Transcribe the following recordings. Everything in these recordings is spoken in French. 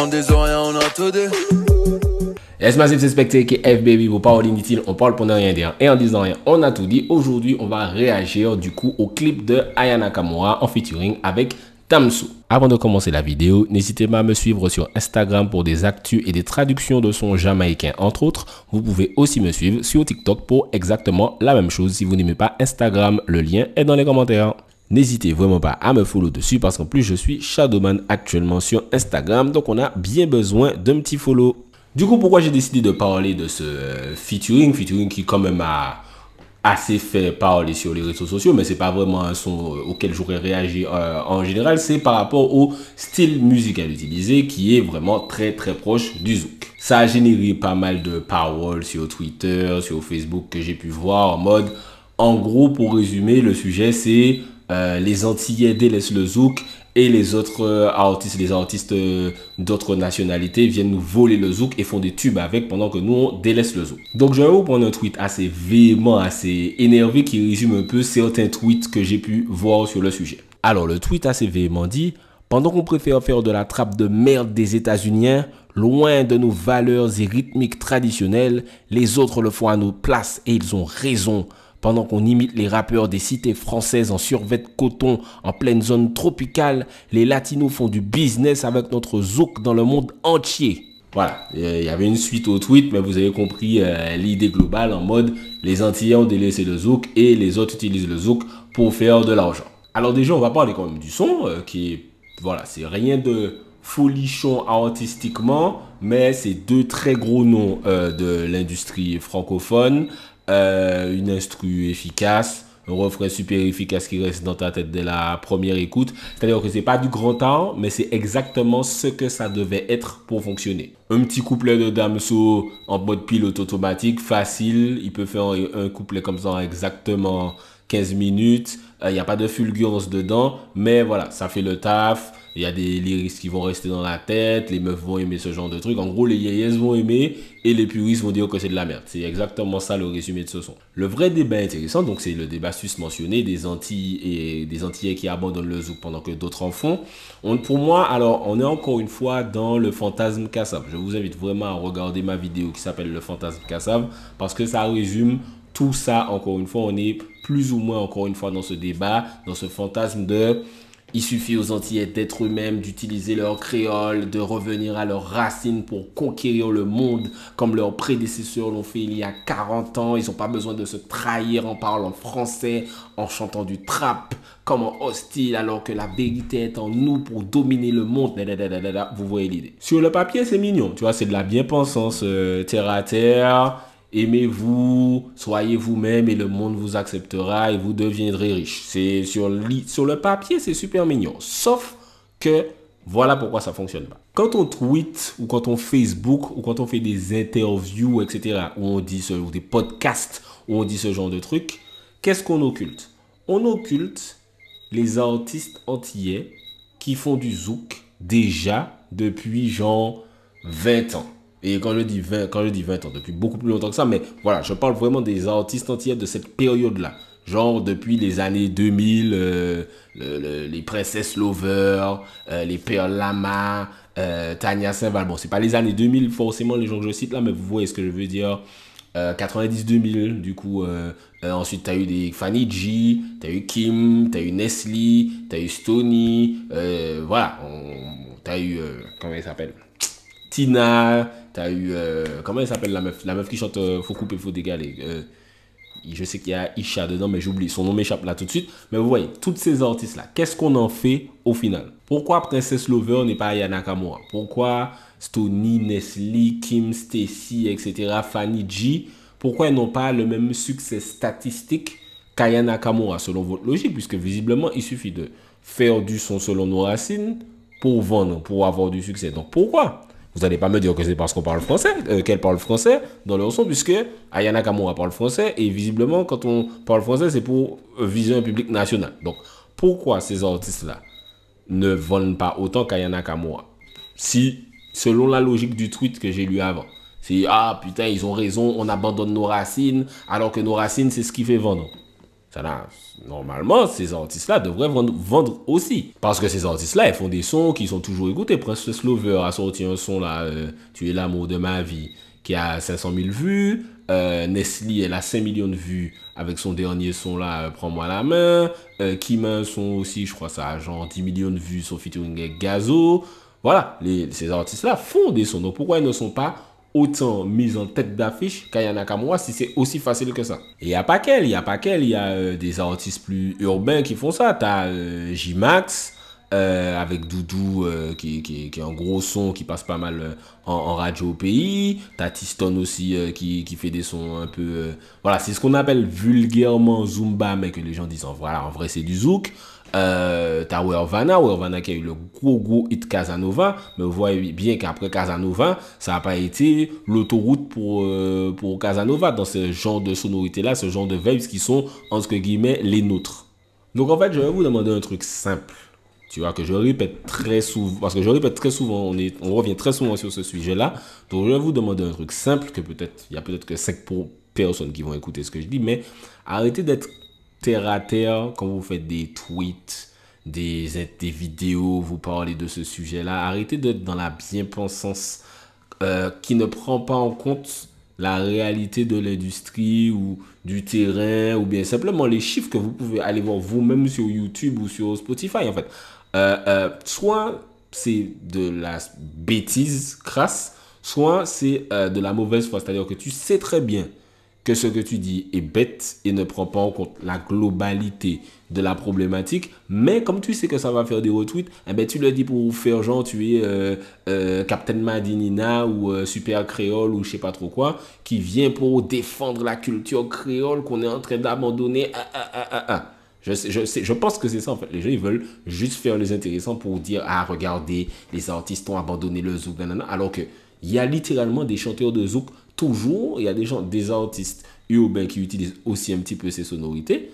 On des oreilles, on a tout dit. Yes, massive, c'est Spectre qui F baby, vos paroles inutiles, on parle pour ne rien dire. Et en disant rien, on a tout dit. Aujourd'hui, on va réagir du coup au clip de Aya Nakamura en featuring avec Damso. Avant de commencer la vidéo, n'hésitez pas à me suivre sur Instagram pour des actus et des traductions de sons jamaïcains entre autres. Vous pouvez aussi me suivre sur TikTok pour exactement la même chose. Si vous n'aimez pas Instagram, le lien est dans les commentaires. N'hésitez vraiment pas à me follow dessus parce qu'en plus je suis Shadowman actuellement sur Instagram. Donc on a bien besoin d'un petit follow. Du coup, pourquoi j'ai décidé de parler de ce featuring qui quand même a assez fait parler sur les réseaux sociaux, mais c'est pas vraiment un son auquel j'aurais réagi en général, c'est par rapport au style musical utilisé qui est vraiment très proche du zouk. Ça a généré pas mal de paroles sur Twitter, sur Facebook que j'ai pu voir en mode, en gros pour résumer le sujet c'est les Antillais délaissent le zouk et les autres artistes d'autres nationalités viennent nous voler le zouk et font des tubes avec pendant que nous on délaisse le zouk. Donc je vais vous prendre un tweet assez véhément, assez énervé qui résume un peu certains tweets que j'ai pu voir sur le sujet. Alors le tweet assez véhément dit: pendant qu'on préfère faire de la trappe de merde des États-Unis, loin de nos valeurs et rythmiques traditionnelles, les autres le font à nos places et ils ont raison. Pendant qu'on imite les rappeurs des cités françaises en survêt de coton en pleine zone tropicale, les latinos font du business avec notre zouk dans le monde entier. Voilà, il y avait une suite au tweet, mais vous avez compris l'idée globale en mode les Antillais ont délaissé le zouk et les autres utilisent le zouk pour faire de l'argent. Alors déjà, on va parler quand même du son qui est, voilà, c'est rien de folichon artistiquement, mais c'est deux très gros noms de l'industrie francophone. Une instru efficace, un refrain super efficace qui reste dans ta tête dès la première écoute. C'est-à-dire que c'est pas du grand art, mais c'est exactement ce que ça devait être pour fonctionner. Un petit couplet de Damso en mode pilote automatique, facile. Il peut faire un couplet comme ça en exactement 15 minutes. Il n'y a pas de fulgurance dedans, mais voilà, ça fait le taf. Il y a des lyrics qui vont rester dans la tête, les meufs vont aimer ce genre de truc. En gros, les yéyés vont aimer et les puristes vont dire que c'est de la merde. C'est exactement ça le résumé de ce son. Le vrai débat intéressant, donc c'est le débat susmentionné des Antilles et des Antillais qui abandonnent le zouk pendant que d'autres en font. Pour moi, alors, on est encore une fois dans le fantasme Kassav. Je vous invite vraiment à regarder ma vidéo qui s'appelle le fantasme Kassav parce que ça résume tout ça. Encore une fois, on est plus ou moins encore une fois dans ce débat, dans ce fantasme de... Il suffit aux Antillais d'être eux-mêmes, d'utiliser leur créole, de revenir à leurs racines pour conquérir le monde comme leurs prédécesseurs l'ont fait il y a 40 ans. Ils n'ont pas besoin de se trahir en parlant français, en chantant du trap, comme en hostile, alors que la vérité est en nous pour dominer le monde. Vous voyez l'idée. Sur le papier, c'est mignon, tu vois, c'est de la bien-pensance terre à terre. Aimez-vous, soyez vous-même et le monde vous acceptera et vous deviendrez riche. C'est sur le papier, c'est super mignon. Sauf que voilà pourquoi ça fonctionne pas. Quand on tweet ou quand on Facebook ou quand on fait des interviews, etc., où on dit ou des podcasts où on dit ce genre de trucs, qu'est-ce qu'on occulte? On occulte les artistes antillais qui font du zouk déjà depuis genre 20 ans. Et quand je dis 20 ans, depuis beaucoup plus longtemps que ça, mais voilà, je parle vraiment des artistes entiers de cette période-là. Genre depuis les années 2000, les Princess Lover, les Pearl Lama, Tania Saint-Val. Bon, c'est pas les années 2000 forcément les gens que je cite là, mais vous voyez ce que je veux dire. 90-2000, du coup, ensuite t'as eu des Fanny G, t'as eu Kim, t'as eu Nestlé, t'as eu Stony, voilà, t'as eu, comment il s'appelle, Tina, t'as eu, comment elle s'appelle la meuf qui chante Faut couper, faut dégaler. Je sais qu'il y a Isha dedans, mais j'oublie, son nom m'échappe là tout de suite. Mais vous voyez, toutes ces artistes-là, qu'est-ce qu'on en fait au final? Pourquoi Princess Lover n'est pas Aya Nakamura? Pourquoi Stony, Nestlé, Kim, Stacy, etc., Fanny G, pourquoi ils n'ont pas le même succès statistique qu'Aya Nakamura, selon votre logique? Puisque visiblement, il suffit de faire du son selon nos racines pour vendre, pour avoir du succès. Donc pourquoi? Vous n'allez pas me dire que c'est parce qu'on parle français, qu'elle parle français dans leur son, puisque Aya Nakamura parle français, et visiblement, quand on parle français, c'est pour viser un public national. Donc, pourquoi ces artistes-là ne vendent pas autant qu'Aya Nakamura? Si, selon la logique du tweet que j'ai lu avant, c'est « Ah, putain, ils ont raison, on abandonne nos racines, alors que nos racines, c'est ce qui fait vendre. » Normalement, ces artistes-là devraient vendre aussi. Parce que ces artistes-là, ils font des sons qui sont toujours écoutés. Princess Lover a sorti un son là, Tu es l'amour de ma vie, qui a 500 000 vues. Nestlé, elle a 5 millions de vues avec son dernier son là, Prends-moi la main. Kim a un son aussi, je crois ça a genre 10 millions de vues, son featuring avec Gazo. Voilà, ces artistes-là font des sons. Donc pourquoi ils ne sont pas autant mis en tête d'affiche qu'Aya Nakamura si c'est aussi facile que ça? Et il n'y a pas qu'elle, il y a des artistes plus urbains qui font ça. T'as J-Max avec Doudou qui est un gros son qui passe pas mal en radio au pays. T'as Tiston aussi qui fait des sons un peu... voilà, c'est ce qu'on appelle vulgairement Zumba, mais que les gens disent en vrai c'est du zouk. T'as Wervana qui a eu le gros hit Casanova, mais vous voyez bien qu'après Casanova, ça n'a pas été l'autoroute pour Casanova dans ce genre de sonorité-là, ce genre de vibes qui sont, entre guillemets, les nôtres. Donc en fait, je vais vous demander un truc simple, tu vois, que je répète très souvent, parce que je répète très souvent, on revient très souvent sur ce sujet-là, donc je vais vous demander un truc simple, que peut-être, il y a peut-être que 5 personnes qui vont écouter ce que je dis, mais arrêtez d'être terre à terre quand vous faites des tweets, des vidéos, vous parlez de ce sujet-là. Arrêtez d'être dans la bien-pensance qui ne prend pas en compte la réalité de l'industrie ou du terrain ou bien simplement les chiffres que vous pouvez aller voir vous-même sur YouTube ou sur Spotify en fait. Soit c'est de la bêtise crasse, soit c'est de la mauvaise foi. C'est-à-dire que tu sais très bien que ce que tu dis est bête et ne prend pas en compte la globalité de la problématique, mais comme tu sais que ça va faire des retweets, eh ben tu le dis pour faire genre tu es Captain Madinina ou Super Créole ou je sais pas trop quoi, qui vient pour défendre la culture créole qu'on est en train d'abandonner. Je pense que c'est ça en fait. Les gens ils veulent juste faire les intéressants pour dire ah regardez les artistes ont abandonné le zouk, nanana, alors que il y a littéralement des chanteurs de zouk toujours, il y a des artistes urbains qui utilisent aussi un petit peu ces sonorités.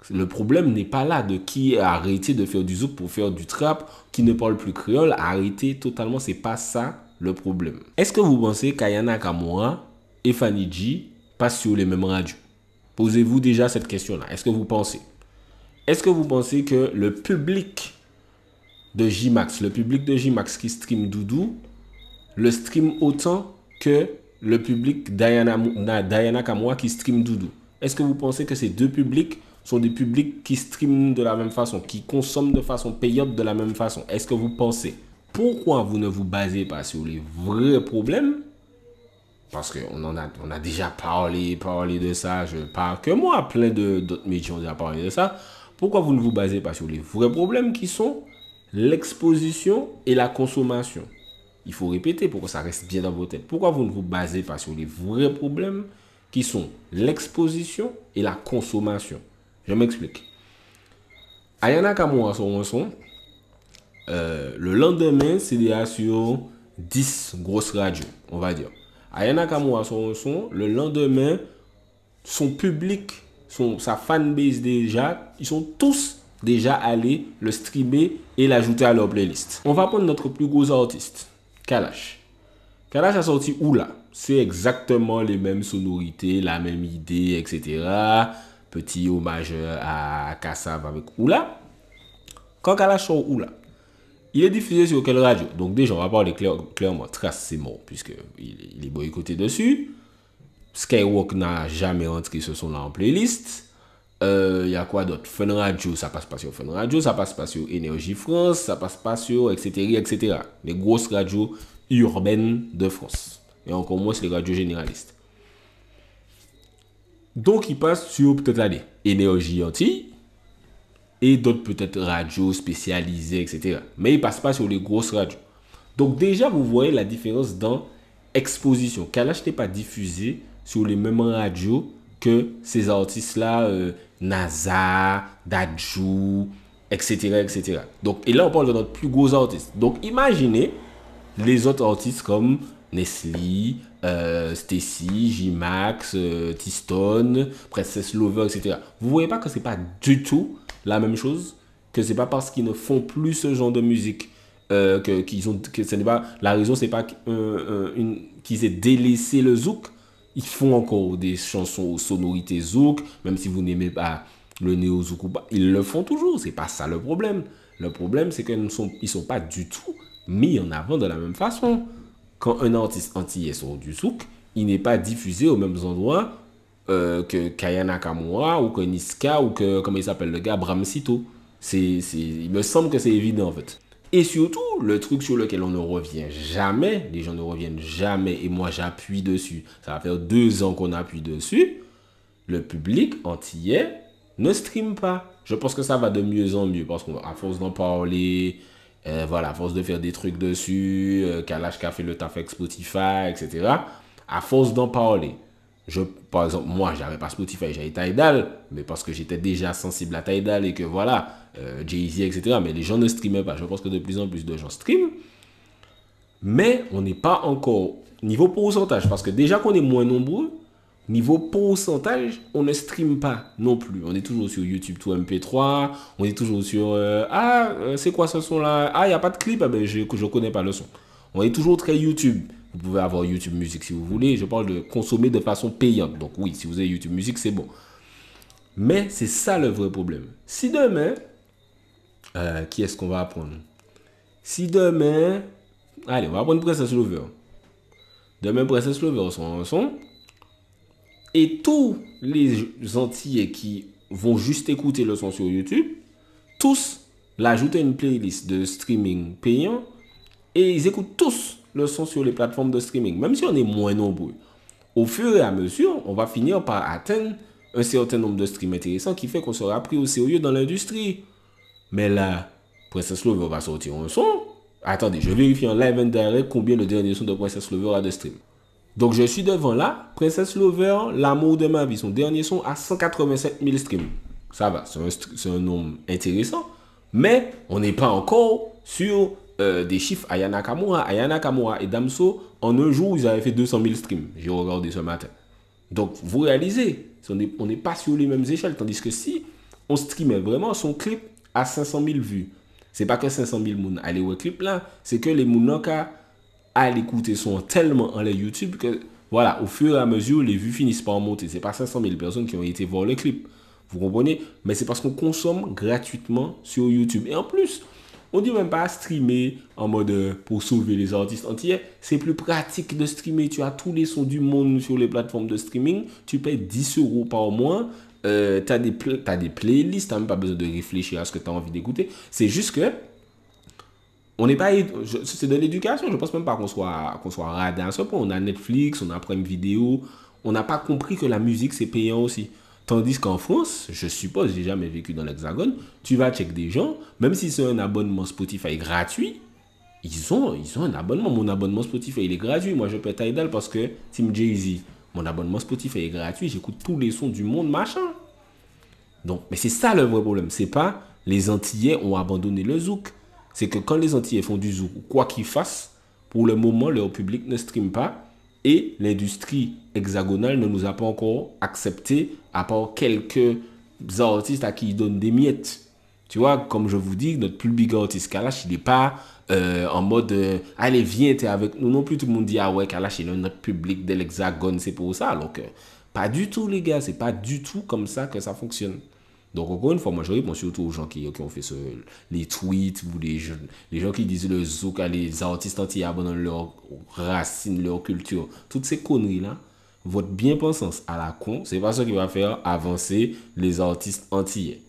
Le problème n'est pas là de qui a arrêté de faire du zouk pour faire du trap, qui ne parle plus créole, arrêtez totalement, c'est pas ça le problème. Est-ce que vous pensez qu'Aya Nakamura et Fanny G passent sur les mêmes radios? Posez-vous déjà cette question-là. Est-ce que vous pensez que le public de J-Max, qui stream Doudou, le stream autant que le public d'Aya Nakamura qui stream Doudou? Est-ce que vous pensez que ces deux publics sont des publics qui streament de la même façon, qui consomment de façon payante de la même façon? Est-ce que vous pensez? Pourquoi vous ne vous basez pas sur les vrais problèmes? Parce qu'on a déjà parlé de ça, je parle que moi, plein d'autres médias ont déjà parlé de ça. Pourquoi vous ne vous basez pas sur les vrais problèmes qui sont l'exposition et la consommation? Il faut répéter pour que ça reste bien dans vos têtes. Pourquoi vous ne vous basez pas sur les vrais problèmes qui sont l'exposition et la consommation? Je m'explique. Aya Nakamura sur un son. Le lendemain, c'est déjà sur 10 grosses radios, on va dire. Aya Nakamura sur un son. Le lendemain, son public, sa fanbase déjà, ils sont tous déjà allés le streamer et l'ajouter à leur playlist. On va prendre notre plus gros artiste, Kalash. Kalash a sorti Oula. C'est exactement les mêmes sonorités, la même idée, etc. Petit hommage à Kassav avec Oula. Quand Kalash sort Oula, il est diffusé sur quelle radio? Donc déjà, on va parler clairement. Trace, c'est mort, puisqu'il est boycotté dessus. Skyrock n'a jamais rentré ce son-là en playlist. Il y a quoi d'autre? Fun Radio, ça passe pas sur Fun Radio, ça passe pas sur Énergie France, ça passe pas sur etc. Les grosses radios urbaines de France. Et encore moins les radios généralistes. Donc il passe sur peut-être aller Énergie Antilles et d'autres peut-être radios spécialisées, etc. Mais il passe pas sur les grosses radios. Donc déjà vous voyez la différence dans exposition. Kalash n'est pas diffusé sur les mêmes radios que ces artistes-là, NASA, Dadju, etc. Donc, et là, on parle de notre plus gros artiste. Donc, imaginez les autres artistes comme Nestlé, Stacy, J-Max, Tiston, Princess Lover, etc. Vous voyez pas que c'est pas du tout la même chose, que c'est pas parce qu'ils ne font plus ce genre de musique que ce n'est pas la raison, c'est pas qu'ils aient délaissé le zouk. Ils font encore des chansons aux sonorités zouk, même si vous n'aimez pas le néo-zouk ou pas, ils le font toujours. C'est pas ça le problème. Le problème, c'est qu'ils ne sont pas du tout mis en avant de la même façon. Quand un artiste antillais sort du zouk, il n'est pas diffusé aux mêmes endroits que Kaya Nakamura ou que Niska ou que, comment il s'appelle le gars, Bramsito. Il me semble que c'est évident en fait. Et surtout, le truc sur lequel on ne revient jamais, les gens ne reviennent jamais, et moi j'appuie dessus, ça va faire 2 ans qu'on appuie dessus, le public antillais ne stream pas. Je pense que ça va de mieux en mieux, parce qu'à force d'en parler, voilà, à force de faire des trucs dessus, Kalash qui a fait le taf avec Spotify, etc., à force d'en parler, par exemple, moi, j'avais pas Spotify, j'avais Tidal, mais parce que j'étais déjà sensible à Tidal et que voilà, Jay-Z, etc. Mais les gens ne streamaient pas. Je pense que de plus en plus de gens streament. Mais on n'est pas encore niveau pourcentage, parce que déjà qu'on est moins nombreux, niveau pourcentage, on ne stream pas non plus. On est toujours sur YouTube tout MP3, on est toujours sur c'est quoi ce son là? Ah, il n'y a pas de clip, ah, ben, je connais pas le son. On est toujours très YouTube. Vous pouvez avoir YouTube Music si vous voulez. Je parle de consommer de façon payante. Donc oui, si vous avez YouTube Music, c'est bon. Mais c'est ça le vrai problème. Si demain, qui est-ce qu'on va apprendre? Si demain, allez, on va apprendre Princess Lover. Demain, Princess Lover son son. Et tous les Antillais qui vont juste écouter le son sur YouTube, tous l'ajoutent à une playlist de streaming payant et ils écoutent tous le son sur les plateformes de streaming, même si on est moins nombreux. Au fur et à mesure, on va finir par atteindre un certain nombre de streams intéressants qui fait qu'on sera pris au sérieux dans l'industrie. Mais là, Princess Lover va sortir un son. Attendez, je vérifie en live and direct combien le dernier son de Princess Lover a de stream. Donc je suis devant là, Princess Lover, l'amour de ma vie, son dernier son a 187 000 streams. Ça va, c'est un nombre intéressant. Mais on n'est pas encore sur des chiffres Aya Nakamura. Aya Nakamura et Damso, en un jour, ils avaient fait 200 000 streams. J'ai regardé ce matin. Donc vous réalisez, on n'est pas sur les mêmes échelles. Tandis que si on streamait vraiment son clip à 500 000 vues, c'est pas que 500 000 moun allaient au clip là, c'est que les mounaka à l'écouter son tellement en les YouTube que voilà, au fur et à mesure, les vues finissent par monter. C'est pas 500 000 personnes qui ont été voir le clip. Vous comprenez? Mais c'est parce qu'on consomme gratuitement sur YouTube. Et en plus, on dit même pas streamer en mode pour sauver les artistes entiers. C'est plus pratique de streamer. Tu as tous les sons du monde sur les plateformes de streaming. Tu payes 10 € par mois. Tu as des playlists. Tu n'as même pas besoin de réfléchir à ce que tu as envie d'écouter. C'est juste que on n'est pas, c'est de l'éducation. Je pense même pas qu'on soit radin à ce point. On a Netflix, on a Prime Video. On n'a pas compris que la musique c'est payant aussi. Tandis qu'en France, je suppose, j'ai jamais vécu dans l'Hexagone, tu vas checker des gens, même si c'est un abonnement Spotify gratuit, ils ont un abonnement. Mon abonnement Spotify, il est gratuit. Moi, je paie Tidal parce que Team Jay-Z, mon abonnement Spotify est gratuit. J'écoute tous les sons du monde, machin. Donc, mais c'est ça le vrai problème. C'est pas les Antillais ont abandonné le zouk. C'est que quand les Antillais font du zouk, quoi qu'ils fassent, pour le moment, leur public ne stream pas. Et l'industrie hexagonale ne nous a pas encore accepté, à part quelques artistes à qui ils donnent des miettes. Tu vois, comme je vous dis, notre plus big artiste Kalash, il n'est pas en mode allez, viens, t'es avec nous. Non plus, tout le monde dit ah ouais, Kalash, il est notre public de l'hexagone, c'est pour ça. Donc, pas du tout, les gars, c'est pas du tout comme ça que ça fonctionne. Donc, encore une fois, moi, je réponds surtout aux gens qui ont fait les tweets ou les gens qui disent le zouk, les artistes entiers abandonnent leurs racines, leur culture. Toutes ces conneries-là, votre bien-pensance à la con, c'est pas ce qui va faire avancer les artistes antillais.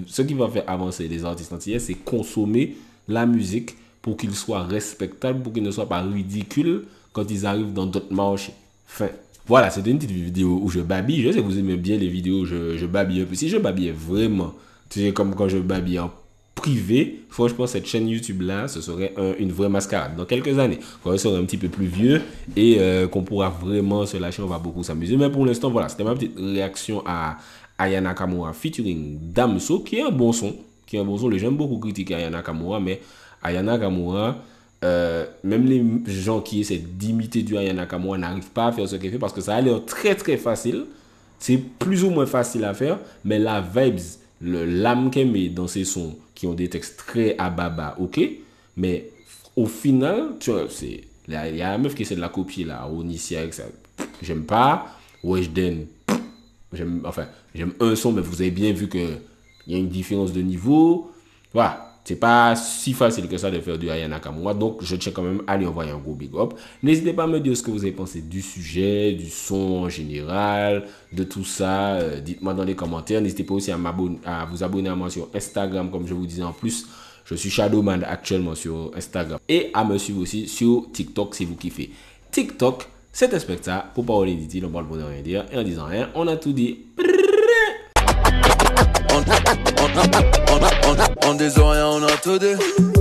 Ce qui va faire avancer les artistes antillais, c'est consommer la musique pour qu'ils soient respectables, pour qu'ils ne soient pas ridicules quand ils arrivent dans d'autres marchés. Fin. Voilà, c'était une petite vidéo où je babille. Je sais que vous aimez bien les vidéos où je babille un peu. Si je babillais vraiment, tu sais, comme quand je babille en privé, franchement, cette chaîne YouTube-là, ce serait une vraie mascarade. Dans quelques années, quand on sera un petit peu plus vieux et qu'on pourra vraiment se lâcher, on va beaucoup s'amuser. Mais pour l'instant, voilà, c'était ma petite réaction à Aya Nakamura featuring Damso, qui est un bon son. Les gens aiment beaucoup critiquer Aya Nakamura, mais Aya Nakamura... même les gens qui essaient d'imiter du Aya Nakamura n'arrivent pas à faire ce qu'il fait parce que ça a l'air très très facile. C'est plus ou moins facile à faire, mais la vibes, l'âme qu'elle met dans ces sons qui ont des textes très ababa, ok, mais au final, tu vois, il y a la meuf qui essaie de la copier là, Onicia, j'aime pas, Weshden, j'aime un son, mais vous avez bien vu que il y a une différence de niveau. Voilà. C'est pas si facile que ça de faire du Aya Nakamura. Donc, je tiens quand même à lui envoyer un gros big up. N'hésitez pas à me dire ce que vous avez pensé du sujet, du son en général, de tout ça. Dites-moi dans les commentaires. N'hésitez pas aussi à vous abonner à moi sur Instagram, comme je vous disais en plus. Je suis Shadowman actuellement sur Instagram. Et à me suivre aussi sur TikTok si vous kiffez. TikTok, c'est un spectacle pour parler d'inutile, on parle pour ne rien dire. Et en disant rien, on a tout dit. On des oreilles, on a tout dit.